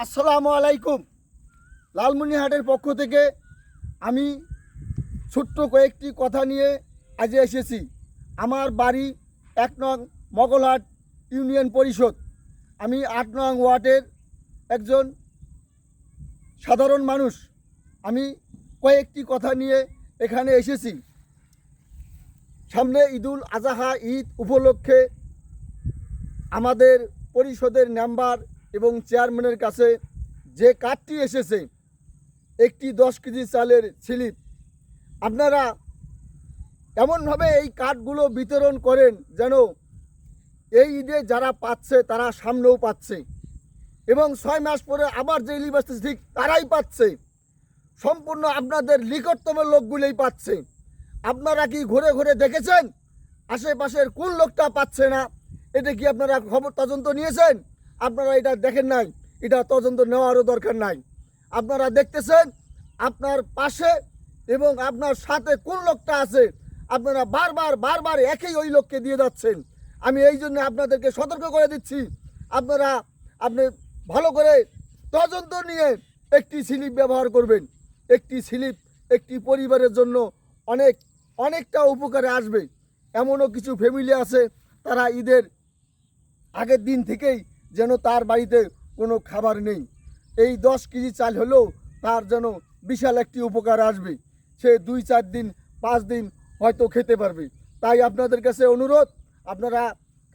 আসসালামু আলাইকুম। লালমনিরহাটের পক্ষ থেকে আমি ছোট্ট কয়েকটি কথা নিয়ে আজ এসেছি। আমার বাড়ি ১ নং মগলহাট ইউনিয়ন পরিষদ। আমি ৮ নং ওয়ার্ডের একজন সাধারণ মানুষ। আমি কয়েকটি কথা নিয়ে এখানে এসেছি। সামনে ঈদুল আজহা ঈদ উপলক্ষে আমাদের পরিষদের মেম্বার এবং চেয়ারম্যানের কাছে যে কার্ডটি এসেছে, একটি 10 কেজি চালের স্লিপ, আপনারা এমনভাবে এই কার্ডগুলো বিতরণ করেন যেন এই ঈদে যারা পাচ্ছে তারা সামনেও পাচ্ছে এবং 6 মাস পরে আবার যে স্লিপ আসছে ঠিক তারাই পাচ্ছে। সম্পূর্ণ আপনাদের নিকটতম লোকগুলোই পাচ্ছে। আপনারা কি ঘুরে ঘুরে দেখেছেন আশেপাশের কোন লোকটা পাচ্ছে না? এটা কি আপনারা খবর তদন্ত নিয়েছেন? আপনারা এটা দেখেন নাই, এটা তদন্ত নেওয়ারও দরকার নাই। আপনারা দেখতেছেন আপনার পাশে এবং আপনার সাথে কোন লোকটা আছে, আপনারা বারবার একই ওই লোককে দিয়ে যাচ্ছেন। আমি এই জন্য আপনাদেরকে সতর্ক করে দিচ্ছি, আপনি ভালো করে তদন্ত নিয়ে একটি স্লিপ ব্যবহার করবেন। একটি স্লিপ একটি পরিবারের জন্য অনেকটা উপকারে আসবে। এমনও কিছু ফ্যামিলি আছে তারা ঈদের আগের দিন থেকেই যেন তার বাড়িতে কোনো খাবার নেই, এই 10 কেজি চাল হলেও তার যেন বিশাল একটি উপকার আসবে। সে 2-4 দিন 5 দিন হয়তো খেতে পারবে। তাই আপনাদের কাছে অনুরোধ, আপনারা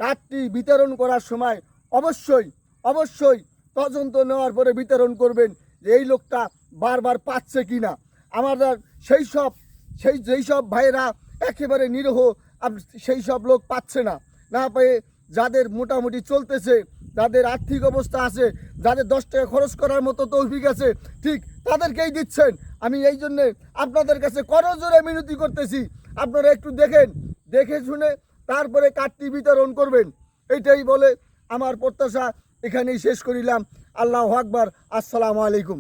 কার্ডটি বিতরণ করার সময় অবশ্যই তদন্ত নেওয়ার পরে বিতরণ করবেন যে এই লোকটা বারবার পাচ্ছে কি না। আমাদের যেই সব ভাইয়েরা একেবারে নিরীহ, সেই সব লোক পাচ্ছে না পেয়ে যাদের মোটামুটি চলতেছে, যাদের আর্থিক অবস্থা আছে, যাদের 10 টাকা খরচ করার মতো তৌফিক আছে, ঠিক তাদেরকেই দিচ্ছেন। আমি এই জন্যে আপনাদের কাছে করজোরে মিনতি করতেছি, আপনারা একটু দেখে শুনে তারপরে কার্ডটি বিতরণ করবেন। এইটাই বলে আমার প্রত্যাশা এখানেই শেষ করিলাম। আল্লাহু আকবার। আসসালামু আলাইকুম।